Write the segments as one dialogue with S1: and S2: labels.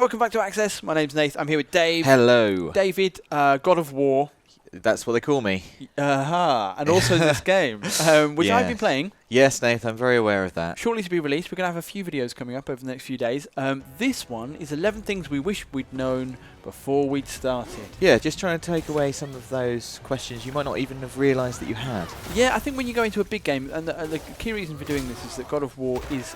S1: welcome back to Access. My name's Nath. I'm here with Dave.
S2: Hello.
S1: David, God of War.
S2: That's what they call me.
S1: And also this game, which I've been playing.
S2: Yes, Nath, I'm very aware of that.
S1: Shortly to be released. We're going to have a few videos coming up over the next few days. This one is 11 things we wish we'd known before we'd started.
S2: Yeah, just trying to take away some of those questions you might not even have realised that you had.
S1: Yeah, I think when you go into a big game, and the key reason for doing this is that God of War is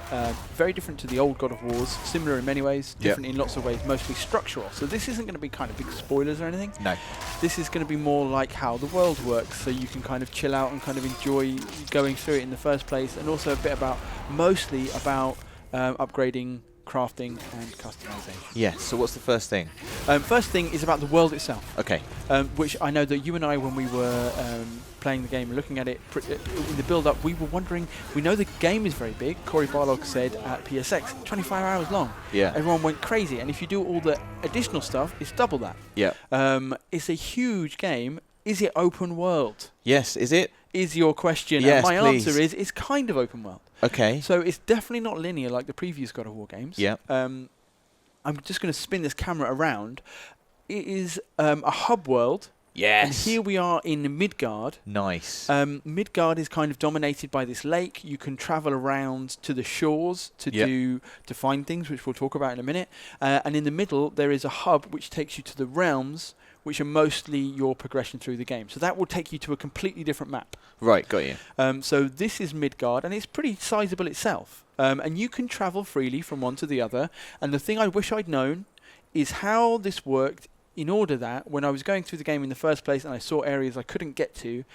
S1: very different to the old God of Wars, similar in many ways, different in lots of ways, mostly structural. So this isn't going to be kind of big spoilers or anything.
S2: No.
S1: This is going to be more like how the world works, so you can kind of chill out and kind of enjoy going through it in the first place, and also a bit about, mostly about upgrading, crafting and customization.
S2: Yes, so what's the first thing?
S1: First thing is about the world itself.
S2: Okay.
S1: Which I know that you and I, when we were playing the game and looking at it in the build-up, we were wondering, we know the game is very big. Cory Barlog said at PSX, 25 hours long.
S2: Yeah.
S1: Everyone went crazy, and if you do all the additional stuff, it's double that.
S2: Yeah.
S1: It's a huge game. Is it open world?
S2: Yes, is it?
S1: Is your question.
S2: Yes,
S1: and my
S2: please.
S1: answer is, it's kind of open world.
S2: Okay.
S1: So it's definitely not linear like the previous God of War games.
S2: Yeah.
S1: I'm just going to spin this camera around. It is a hub world.
S2: Yes.
S1: And here we are in Midgard.
S2: Nice.
S1: Midgard is kind of dominated by this lake. You can travel around to the shores to find things, which we'll talk about in a minute. And in the middle, there is a hub which takes you to the realms, which are mostly your progression through the game. So that will take you to a completely different map.
S2: Right, got you.
S1: So this is Midgard, and it's pretty sizable itself. And you can travel freely from one to the other. And the thing I wish I'd known is how this worked, in order that when I was going through the game in the first place and I saw areas I couldn't get to,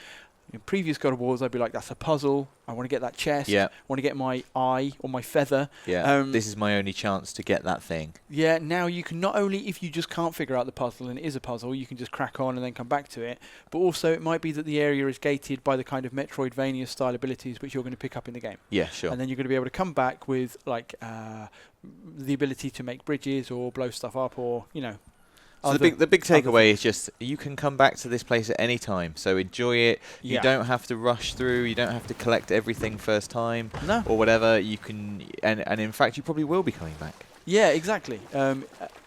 S1: in previous God of Wars, I'd be like, that's a puzzle. I want to get that chest.
S2: Yeah.
S1: I want to get my eye or my feather.
S2: Yeah. This is my only chance to get that thing.
S1: Yeah, now you can not only, if you just can't figure out the puzzle and it is a puzzle, you can just crack on and then come back to it. But also it might be that the area is gated by the kind of Metroidvania style abilities which you're going to pick up in the game.
S2: Yeah, sure.
S1: And then you're going to be able to come back with like the ability to make bridges or blow stuff up or, you know.
S2: So the big takeaway is just you can come back to this place at any time. So enjoy it.
S1: Yeah.
S2: You don't have to rush through. You don't have to collect everything first time.
S1: No.
S2: Or whatever. You can, and in fact, you probably will be coming back.
S1: Yeah, exactly.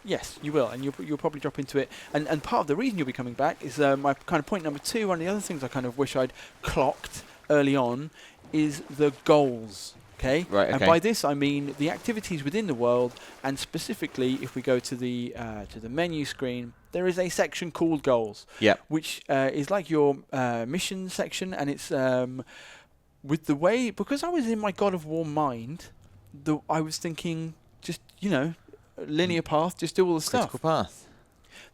S1: Yes, you will, and you'll probably drop into it. And part of the reason you'll be coming back is my kind of point number 2. One of the other things I kind of wish I'd clocked early on is the goals. Okay.
S2: Right. Okay.
S1: And by this I mean the activities within the world, and specifically, if we go to the menu screen, there is a section called Goals.
S2: Yeah.
S1: Which is like your mission section, and it's with the way, because I was in my God of War mind, I was thinking just linear path, just do all the stuff.
S2: Critical path.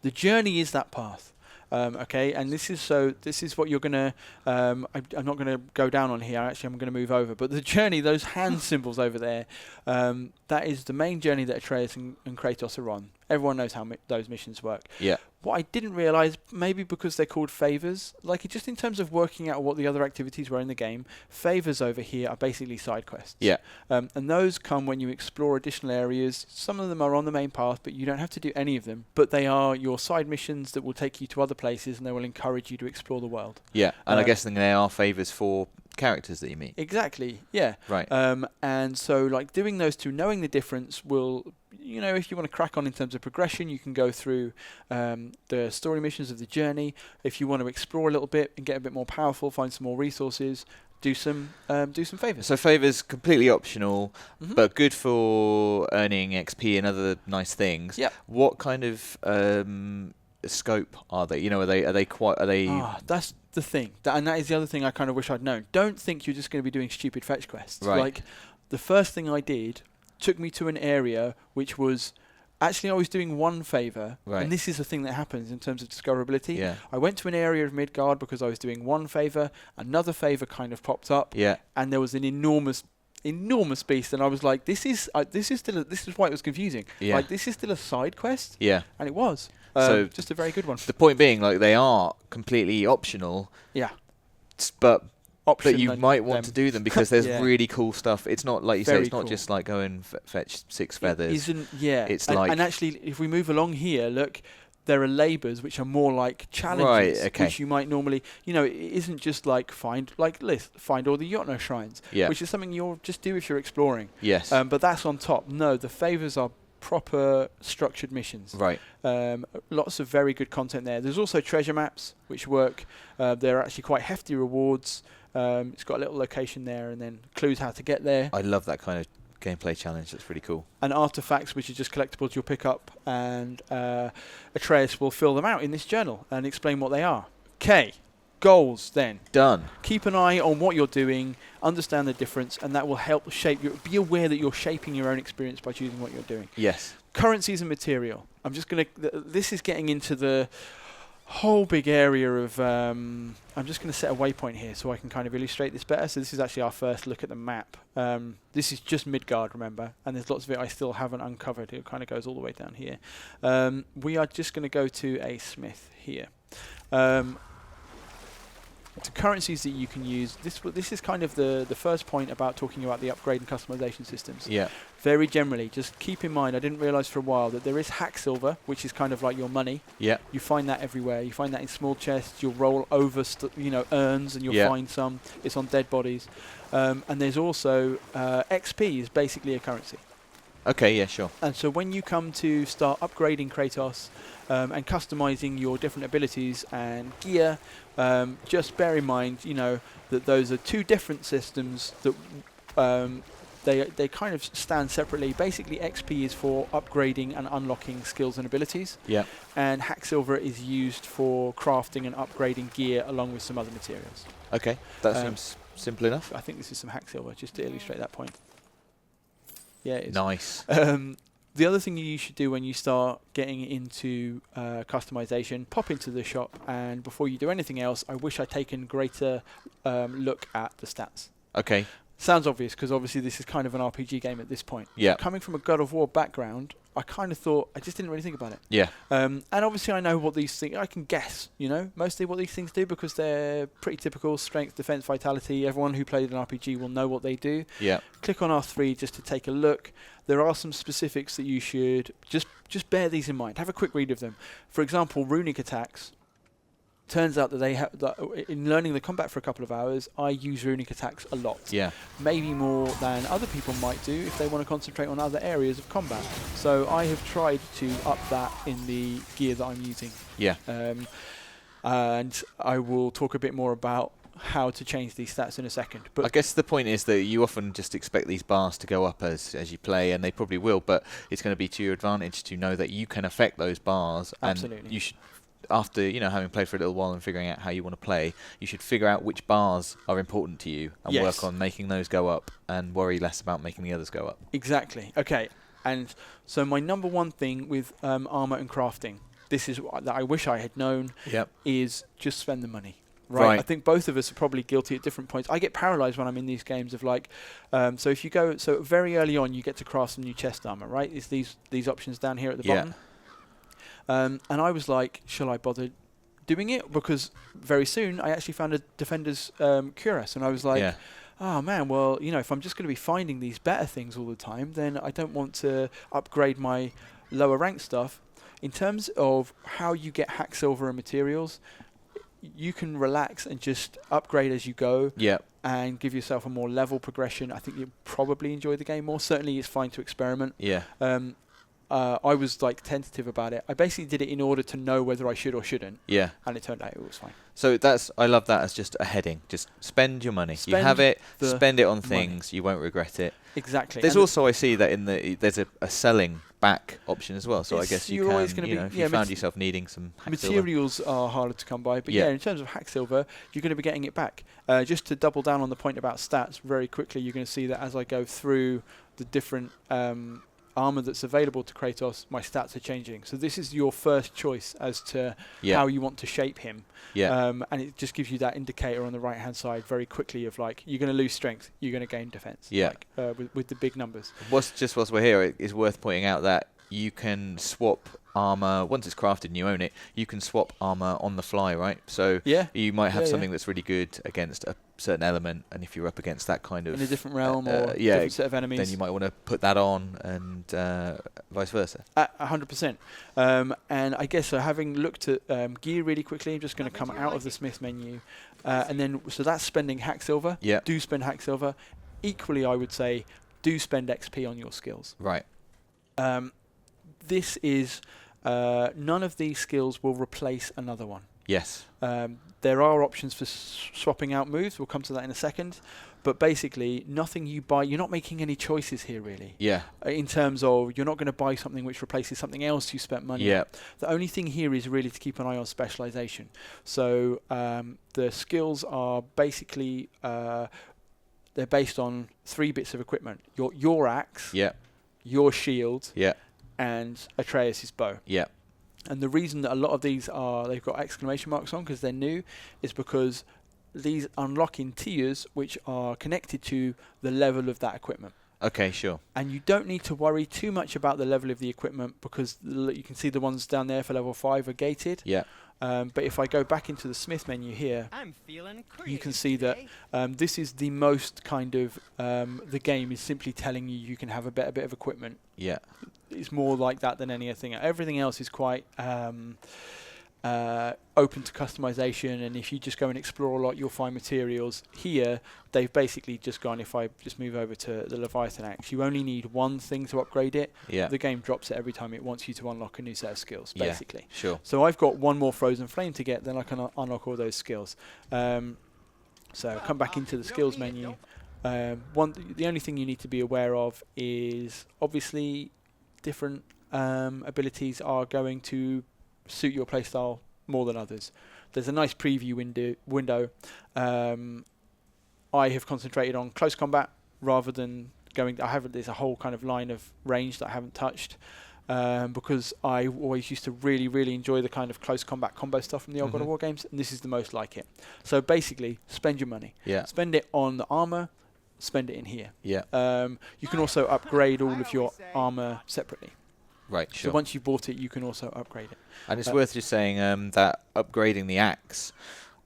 S1: The journey is that path. Okay, and this is what you're gonna. I'm not gonna go down on here. Actually, I'm gonna move over. But the journey, those hand symbols over there, that is the main journey that Atreus and Kratos are on. Everyone knows how those missions work.
S2: Yeah.
S1: What I didn't realise, maybe because they're called favours, like just in terms of working out what the other activities were in the game, favours over here are basically side quests.
S2: Yeah.
S1: And those come when you explore additional areas. Some of them are on the main path, but you don't have to do any of them. But they are your side missions that will take you to other places, and they will encourage you to explore the world.
S2: Yeah, and I guess then they are favours for characters that you meet.
S1: Exactly, yeah.
S2: Right.
S1: And so like doing those two, knowing the difference will, if you want to crack on in terms of progression, you can go through the story missions of the journey. If you want to explore a little bit and get a bit more powerful, find some more resources, do some favours.
S2: So favours completely optional, but good for earning XP and other nice things.
S1: Yeah.
S2: What kind of scope are they? Are they?
S1: That's the thing, and that is the other thing I kind of wish I'd known. Don't think you're just going to be doing stupid fetch quests.
S2: Right.
S1: Like the first thing I did took me to an area which was actually I was doing one favour,
S2: right.
S1: And this is the thing that happens in terms of discoverability.
S2: Yeah.
S1: I went to an area of Midgard because I was doing one favour, another favour kind of popped up,
S2: Yeah.
S1: and there was an enormous beast, and I was like, this is why it was confusing.
S2: Yeah.
S1: Like this is still a side quest,
S2: Yeah.
S1: and it was.
S2: So
S1: just a very good one.
S2: The point being, like, they are completely optional.
S1: Yeah.
S2: But
S1: Option
S2: you might want to do them because there's
S1: yeah.
S2: really cool stuff. It's not like you
S1: Very
S2: say. It's not
S1: cool.
S2: just like go and fetch 6 feathers.
S1: Yeah.
S2: It's
S1: and actually, if we move along here, look, there are labours which are more like challenges,
S2: right, okay.
S1: which you might normally, it isn't just like find all the Jotnar shrines,
S2: Yeah.
S1: which is something you'll just do if you're exploring.
S2: Yes.
S1: But that's on top. No, the favours are proper structured missions.
S2: Right.
S1: Lots of very good content there. There's also treasure maps which work. They're actually quite hefty rewards. It's got a little location there and then clues how to get there.
S2: I love that kind of gameplay challenge. That's pretty cool.
S1: And artifacts, which are just collectibles you'll pick up, and Reyes will fill them out in this journal and explain what they are. Okay, goals then.
S2: Done.
S1: Keep an eye on what you're doing, understand the difference, and that will help shape you. Be aware that you're shaping your own experience by choosing what you're doing.
S2: Yes.
S1: Currencies and material. I'm just going to... This is getting into the whole big area of... I'm just going to set a waypoint here so I can kind of illustrate this better. So this is actually our first look at the map. This is just Midgard, remember, and there's lots of it I still haven't uncovered. It kind of goes all the way down here. We are just going to go to a smith here. The currencies that you can use. This is kind of the first point about talking about the upgrade and customization systems.
S2: Yeah.
S1: Very generally, just keep in mind, I didn't realise for a while that there is hack silver, which is kind of like your money.
S2: Yeah.
S1: You find that everywhere. You find that in small chests. You'll roll over urns and you'll find some. It's on dead bodies. And there's also XP is basically a currency.
S2: Okay, yeah, sure.
S1: And so when you come to start upgrading Kratos and customizing your different abilities and gear, just bear in mind, that those are two different systems that they kind of stand separately. Basically, XP is for upgrading and unlocking skills and abilities.
S2: Yeah.
S1: And hack silver is used for crafting and upgrading gear along with some other materials.
S2: Okay, that seems simple enough.
S1: I think this is some hack silver, just to illustrate that point. Yeah, it is.
S2: Nice.
S1: The other thing you should do when you start getting into customization, pop into the shop, and before you do anything else, I wish I'd taken greater look at the stats.
S2: Okay.
S1: Sounds obvious, because obviously this is kind of an RPG game at this point.
S2: Yeah.
S1: Coming from a God of War background, I kind of thought, I just didn't really think about it.
S2: Yeah.
S1: And obviously I know what these things, I can guess, mostly what these things do, because they're pretty typical: strength, defense, vitality. Everyone who played an RPG will know what they do.
S2: Yeah.
S1: Click on R3 just to take a look. There are some specifics that you should just bear these in mind. Have a quick read of them. For example, runic attacks. Turns out that they have, in learning the combat for a couple of hours, I use runic attacks a lot.
S2: Yeah.
S1: Maybe more than other people might do if they want to concentrate on other areas of combat. So I have tried to up that in the gear that I'm using.
S2: Yeah.
S1: And I will talk a bit more about how to change these stats in a second. But
S2: I guess the point is that you often just expect these bars to go up as you play, and they probably will, but it's going to be to your advantage to know that you can affect those bars.
S1: Absolutely.
S2: And you should, after having played for a little while and figuring out how you want to play, you should figure out which bars are important to you and work on making those go up, and worry less about making the others go up.
S1: Exactly. Okay. And so my number one thing with armor and crafting, this is that I wish I had known, is just spend the money. Right. I think both of us are probably guilty at different points. I get paralyzed when I'm in these games of so if you go, so very early on you get to craft some new chest armor, right? Is these options down here at the bottom? And I was like, shall I bother doing it? Because very soon I actually found a Defender's Cuirass, and I was like, oh man, well, if I'm just going to be finding these better things all the time, then I don't want to upgrade my lower rank stuff. In terms of how you get hack silver and materials, you can relax and just upgrade as you go and give yourself a more level progression. I think you'll probably enjoy the game more. Certainly it's fine to experiment. I was tentative about it. I basically did it in order to know whether I should or shouldn't. Yeah. And it turned out it was fine.
S2: So I love that as just a heading. Just spend your money. You have it, spend it on things, you won't regret it.
S1: Exactly.
S2: There's also, I see that there's a selling back option as well. So I guess you can, if you found yourself needing some hack
S1: materials
S2: silver.
S1: are harder to come by, but in terms of hack silver, you're going to be getting it back. Just to double down on the point about stats very quickly, you're going to see that as I go through the different armor that's available to Kratos, my stats are changing. So this is your first choice as to how you want to shape him. And it just gives you that indicator on the right hand side very quickly of you're going to lose strength, you're going to gain defense. With the big numbers.
S2: Whilst we're here, it is worth pointing out that you can swap armor once it's crafted and you own it. You can swap armor on the fly, right? So you might have something that's really good against a certain element, and if you're up against that kind of
S1: in a different realm or different set of enemies,
S2: then you might want to put that on, and vice versa.
S1: 100%. And I guess so. Having looked at gear really quickly, I'm just going to come out of the Smith menu, and then so that's spending hack silver. Do spend hack silver. Equally, I would say do spend XP on your skills.
S2: Right.
S1: this is none of these skills will replace another one.
S2: Yes.
S1: There are options for swapping out moves. We'll come to that in a second. But basically, nothing you buy, you're not making any choices here, really.
S2: Yeah.
S1: In terms of, you're not going to buy something which replaces something else you spent money on. The only thing here is really to keep an eye on specialization. So the skills are basically, they're based on 3 bits of equipment. Your axe, your shield, and Atreus' bow. And the reason that a lot of these they've got exclamation marks on because they're new is because these unlock in tiers which are connected to the level of that equipment.
S2: Okay, sure.
S1: And you don't need to worry too much about the level of the equipment because you can see the ones down there for level 5 are gated. But if I go back into the Smith menu here, you can see that this is the most kind of, the game is simply telling you can have a better bit of equipment. It's more like that than anything. Everything else is quite open to customization, and if you just go and explore a lot, you'll find materials. Here, they've basically just gone, if I just move over to the Leviathan axe, you only need one thing to upgrade it. The game drops it every time it wants you to unlock a new set of skills, basically. So I've got one more Frozen Flame to get, then I can unlock all those skills. So come back into the skills menu. The only thing you need to be aware of is obviously different abilities are going to suit your playstyle more than others. There's a nice preview window. I have concentrated on close combat rather than there's a whole kind of line of range that I haven't touched because I always used to really, really enjoy the kind of close combat combo stuff from the old God of War games, and this is the most like it. So basically, spend your money. Spend it on the armor, spend it in here. You can also upgrade all of your armor separately. So once you've bought it, you can also upgrade it.
S2: And it's worth just saying that upgrading the axe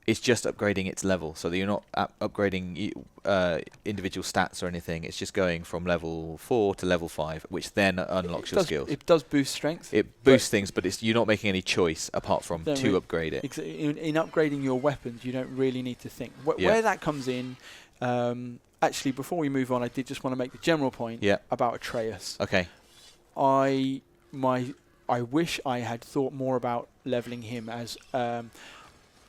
S2: is just upgrading its level, so that you're not upgrading individual stats or anything. It's just going from level 4 to level 5, which then unlocks your skills.
S1: It does boost strength.
S2: It boosts things, but you're not making any choice apart from to upgrade it.
S1: In upgrading your weapons, you don't really need to think. Where that comes in, actually, before we move on, I did just want to make the general point about Atreus. I wish I had thought more about leveling him as an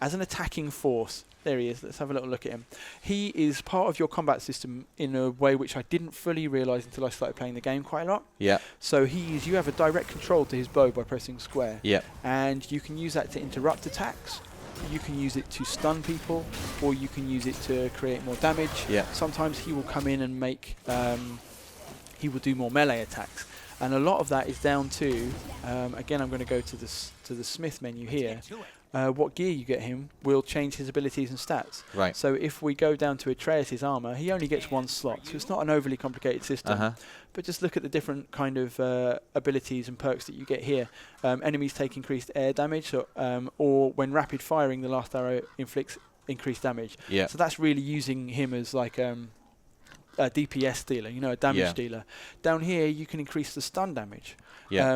S1: attacking force. There he is. Let's have a little look at him. He is part of your combat system in a way which I didn't fully realise until I started playing the game quite a lot. So you have a direct control to his bow by pressing square. And you can use that to interrupt attacks. You can use it to stun people, or you can use it to create more damage. Sometimes he will come in and he will do more melee attacks. And a lot of that is down to, again, I'm going to go to the Smith menu here. What gear you get him will change his abilities and stats. So if we go down to Atreus' armor, he only gets 1 slot. So it's not an overly complicated system. But just look at the different kind of abilities and perks that you get here. Enemies take increased air damage, or when rapid firing, the last arrow inflicts increased damage. So that's really using him as like a DPS dealer, a damage dealer. Down here, you can increase the stun damage.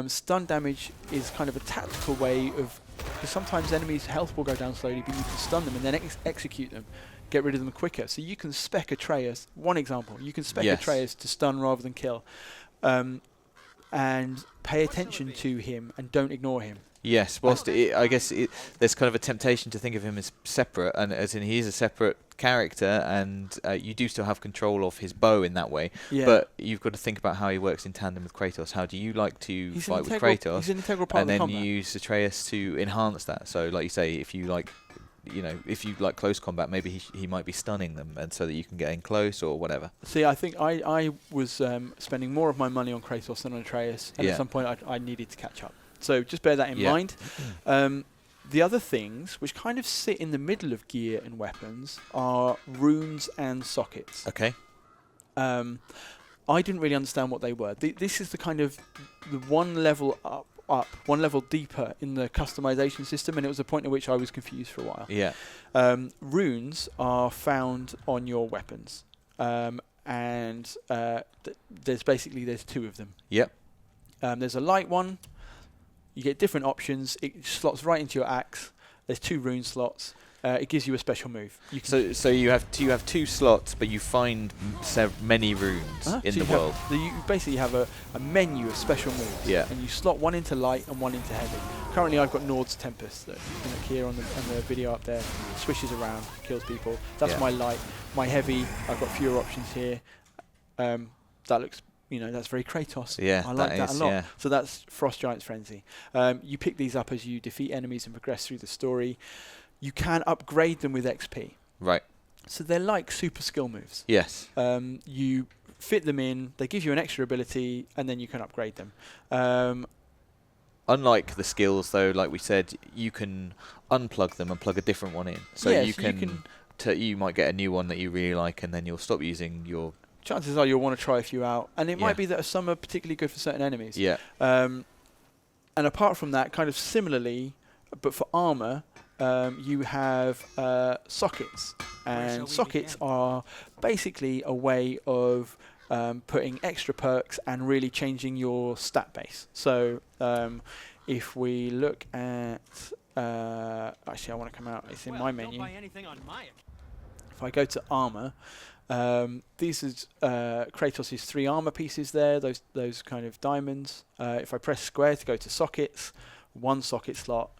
S1: Stun damage is kind of a tactical way of, because sometimes enemies' health will go down slowly, but you can stun them and then execute them, get rid of them quicker. So you can spec Atreus. One example, you can spec Atreus to stun rather than kill, and pay attention to him and don't ignore him.
S2: Whilst I guess there's kind of a temptation to think of him as separate, and as in he is a separate character, and you do still have control of his bow in that way. But you've got to think about how he works in tandem with Kratos. How do you like to fight with Kratos?
S1: He's an integral part
S2: and
S1: of the
S2: then
S1: combat.
S2: You use Atreus to enhance that. So, like you say, if you like close combat, maybe he might be stunning them, and so that you can get in close or whatever.
S1: See, I think I was spending more of my money on Kratos than on Atreus, and at some point I needed to catch up. So just bear that in mind. The other things, which kind of sit in the middle of gear and weapons, are runes and sockets. I didn't really understand what they were. This is the kind of the one level up, one level deeper in the customization system, and it was a point at which I was confused for a while. Runes are found on your weapons, and there's 2 of them. There's a light one. You get different options. It slots right into your axe. There's 2 rune slots. it gives you a special move.
S2: So you have 2 slots, but you find many runes in the world.
S1: You basically have a menu of special moves.
S2: Yeah.
S1: And you slot one into light and one into heavy. Currently, I've got Nord's Tempest that you look here on the video up there. Swishes around, kills people. That's my light. My heavy, I've got fewer options here. That looks, that's very Kratos.
S2: Yeah,
S1: I like that a lot.
S2: Yeah.
S1: So that's Frost Giant's Frenzy. You pick these up as you defeat enemies and progress through the story. You can upgrade them with XP.
S2: Right.
S1: So they're like super skill moves.
S2: Yes.
S1: You fit them in, they give you an extra ability, and then you can upgrade them.
S2: Unlike the skills, though, like we said, you can unplug them and plug a different one in. So you might get a new one that you really like, and then you'll stop using your...
S1: Chances are you'll want to try a few out. And it might be that some are particularly good for certain enemies.
S2: Yeah.
S1: And apart from that, kind of similarly, but for armor... you have sockets, and sockets are basically a way of putting extra perks and really changing your stat base. So if we look at, actually I want to come out, it's in my menu. If I go to armor, these is Kratos' 3 armor pieces there, those kind of diamonds. If I press square to go to sockets, 1 socket slot.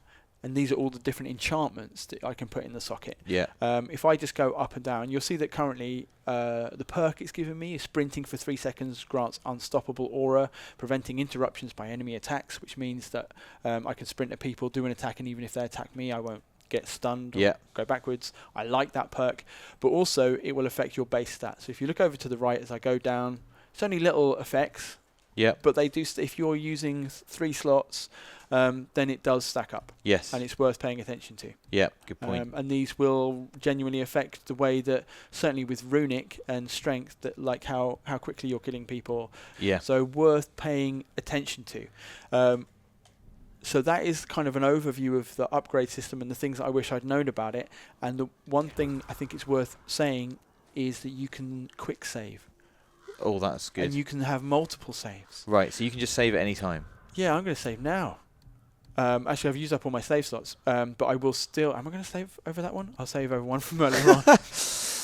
S1: And these are all the different enchantments that I can put in the socket.
S2: Yeah.
S1: If I just go up and down, you'll see that currently the perk it's given me is sprinting for 3 seconds, grants unstoppable aura, preventing interruptions by enemy attacks, which means that I can sprint at people, do an attack, and even if they attack me, I won't get stunned or go backwards. I like that perk. But also, it will affect your base stats. So if you look over to the right as I go down, it's only little effects.
S2: Yeah.
S1: But they do. If you're using 3 slots, then it does stack up.
S2: Yes.
S1: And it's worth paying attention to.
S2: Yeah, good point.
S1: And these will genuinely affect the way that, certainly with runic and strength, that like how quickly you're killing people.
S2: Yeah.
S1: So worth paying attention to. So that is kind of an overview of the upgrade system and the things that I wish I'd known about it. And the one thing I think it's worth saying is that you can quick save.
S2: Oh, that's good.
S1: And you can have multiple saves.
S2: Right, so you can just save at any time. Yeah,
S1: I'm going to save now. Actually, I've used up all my save slots, but I will still... Am I going to save over that one? I'll save over one from earlier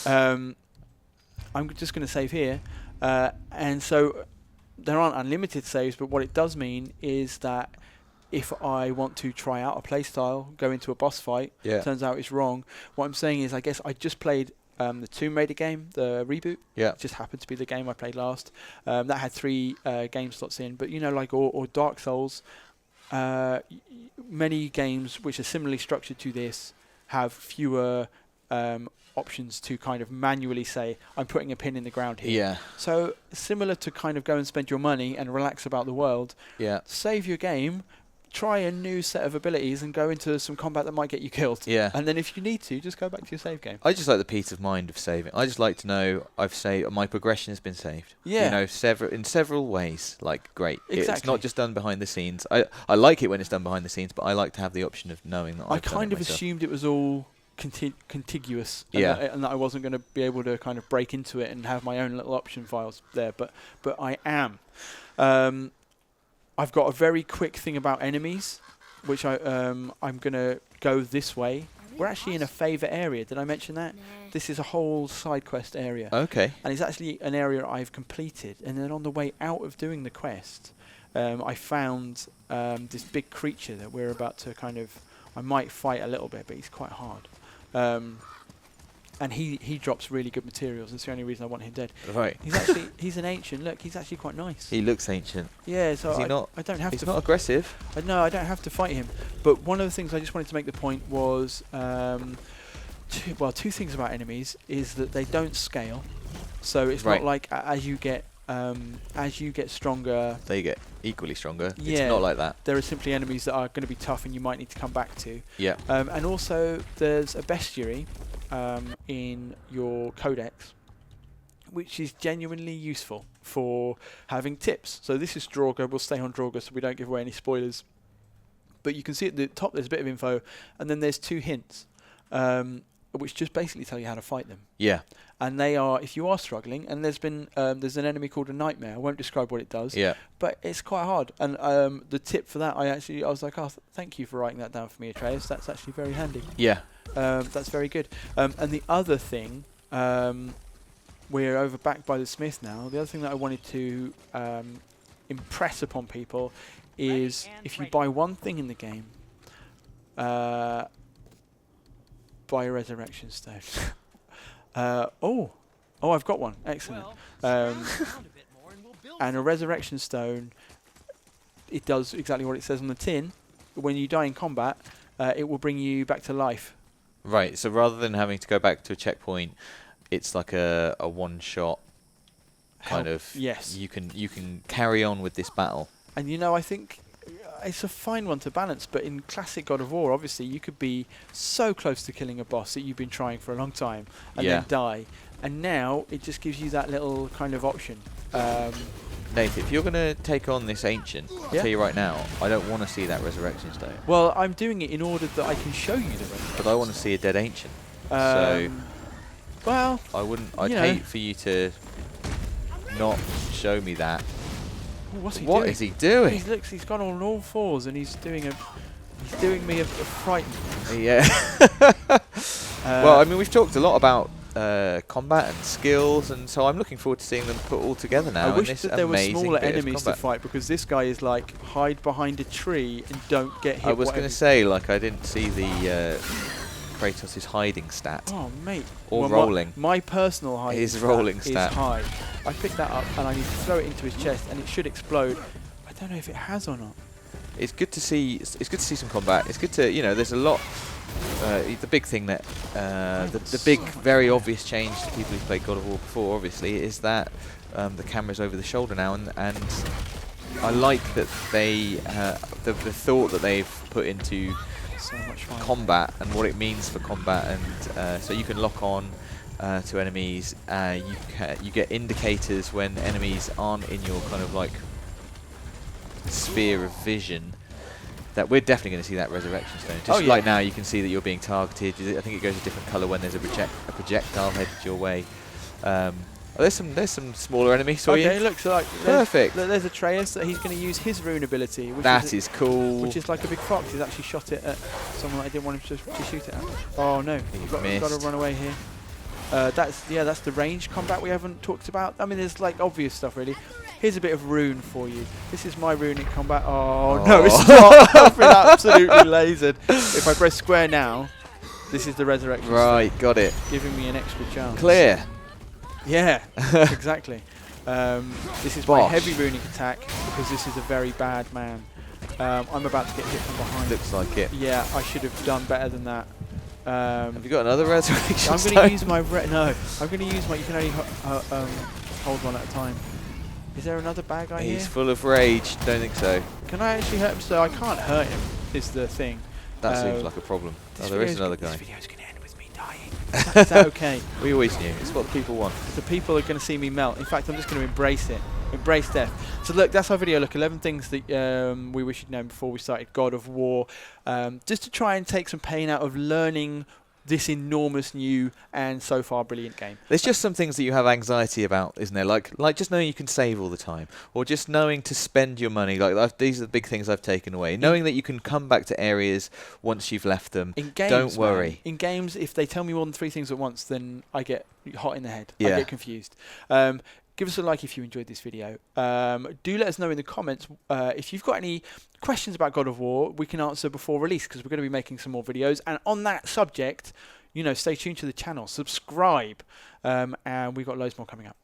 S1: on. I'm just going to save here. And so there aren't unlimited saves, but what it does mean is that if I want to try out a playstyle, go into a boss fight, turns out it's wrong, what I'm saying is I guess I just played... the Tomb Raider game, the reboot, just happened to be the game I played last. That had 3 game slots in, but or Dark Souls, many games which are similarly structured to this have fewer options to kind of manually say, I'm putting a pin in the ground here.
S2: Yeah.
S1: So similar to kind of go and spend your money and relax about the world, save your game, try a new set of abilities and go into some combat that might get you killed.
S2: Yeah.
S1: And then if you need to, just go back to your save game.
S2: I just like the peace of mind of saving. I just like to know I've saved, my progression has been saved.
S1: Yeah.
S2: In several ways. Like, great.
S1: Exactly.
S2: It's not just done behind the scenes. I like it when it's done behind the scenes, but I like to have the option of knowing that I've done it
S1: kind of
S2: myself.
S1: assumed it was all contiguous. And that I wasn't going to be able to kind of break into it and have my own little option files there. But I am. I've got a very quick thing about enemies, which I'm going to go this way. We're actually in a favour area. Did I mention that? This is a whole side quest area.
S2: Okay.
S1: And it's actually an area I've completed. And then on the way out of doing the quest, I found this big creature that we're about to kind of... I might fight a little bit, but he's quite hard. And he drops really good materials. That's the only reason I want him dead.
S2: Right.
S1: He's an ancient. Look, he's actually quite nice.
S2: He looks ancient.
S1: Yeah, so I don't have to...
S2: He's not aggressive.
S1: No, I don't have to fight him. But one of the things I just wanted to make the point was... two things about enemies is that they don't scale. So it's not like as you get stronger...
S2: They get equally stronger.
S1: Yeah,
S2: it's not like that.
S1: There are simply enemies that are going to be tough and you might need to come back to.
S2: Yeah.
S1: And also there's a bestiary in your codex, which is genuinely useful for having tips. So this is Draugr. We'll stay on Draugr so we don't give away any spoilers. But you can see at the top there's a bit of info, and then there's 2 hints. which just basically tell you how to fight them.
S2: Yeah.
S1: And they are, if you are struggling, and there's an enemy called a nightmare. I won't describe what it does.
S2: Yeah.
S1: But it's quite hard. And the tip for that, I was like, oh, thank you for writing that down for me, Atreus. That's actually very handy.
S2: Yeah.
S1: That's very good. And the other thing, we're over back by the smith now. The other thing that I wanted to impress upon people is if you buy one thing in the game, buy a resurrection stone. Oh, I've got one. Excellent. And a resurrection stone, it does exactly what it says on the tin. When you die in combat, it will bring you back to life.
S2: Right. So rather than having to go back to a checkpoint, it's like a one-shot kind of.
S1: Yes.
S2: You can carry on with this battle.
S1: And I think it's a fine one to balance, but in classic God of War, obviously, you could be so close to killing a boss that you've been trying for a long time and then die. And now it just gives you that little kind of option.
S2: Nath, if you're going to take on this ancient, I'll tell you right now, I don't want to see that resurrection stone.
S1: Well, I'm doing it in order that I can show you the resurrection.
S2: But I want to see a dead ancient.
S1: Well,
S2: I'd hate for you to not show me that.
S1: What's he
S2: doing?
S1: What
S2: is he doing?
S1: He's gone on all fours and he's doing me a fright.
S2: Yeah. Well, I mean, we've talked a lot about combat and skills, and so I'm looking forward to seeing them put all together now.
S1: I wish that there were smaller enemies to fight, because this guy is like hide behind a tree and don't get hit.
S2: I was going to say, like, I didn't see the Kratos' hiding stat.
S1: Oh, mate.
S2: Or rolling.
S1: My personal hiding
S2: his rolling stat
S1: is high. I picked that up and I need to throw it into his chest and it should explode. I don't know if it has or not.
S2: It's good to see. It's good to see some combat. It's good to, there's a lot. The big thing that the big, very obvious change to people who've played God of War before, obviously, is that the camera's over the shoulder now, and I like that they the thought that they've put into
S1: so much fun.
S2: Combat and what it means for combat, and so you can lock on to enemies. You get indicators when enemies aren't in your kind of like sphere of vision. That we're definitely going to see that resurrection stone. Just like now, you can see that you're being targeted. I think it goes a different colour when there's a projectile headed your way. There's some smaller enemies for you.
S1: Okay, looks like
S2: perfect.
S1: There's Atreus that he's going to use his rune ability.
S2: That is cool.
S1: Which is like a big fox. He's actually shot it at someone that I didn't want him to shoot it at. Oh no, you've got to run away here. That's the range combat we haven't talked about. I mean, there's like obvious stuff really. Here's a bit of rune for you. This is my rune in combat. Oh no, it's not. I've been absolutely lasered. If I press square now, this is the resurrection.
S2: Right, got it.
S1: Giving me an extra chance.
S2: Clear.
S1: Yeah, exactly. This is my heavy runic attack because this is a very bad man. I'm about to get hit from behind.
S2: Looks like it.
S1: Yeah, I should have done better than that.
S2: Have you got another resurrection?
S1: I'm going to use my no. I'm going to use my. You can only hold one at a time. Is there another bad guy here?
S2: He's full of rage. Don't think so.
S1: Can I actually hurt him? So I can't hurt him. Is the thing.
S2: That seems like a problem. Oh, there is another guy.
S1: This video's going to end with me dying. Is that okay?
S2: We always knew. It's what the people want.
S1: The people are going to see me melt. In fact, I'm just going to embrace it. Embrace death. So look, that's our video. Look, 11 things that we wish you'd known before we started God of War. Just to try and take some pain out of learning this enormous, new, and so far brilliant game.
S2: There's just some things that you have anxiety about, isn't there? Like just knowing you can save all the time, or just knowing to spend your money. Like these are the big things I've taken away. Knowing that you can come back to areas once you've left them.
S1: In games,
S2: don't worry.
S1: Man, in games, if they tell me more than 3 things at once, then I get hot in the head.
S2: Yeah.
S1: I get confused. Give us a like if you enjoyed this video. Do let us know in the comments if you've got any questions about God of War we can answer before release, because we're going to be making some more videos. And on that subject, stay tuned to the channel, subscribe, and we've got loads more coming up.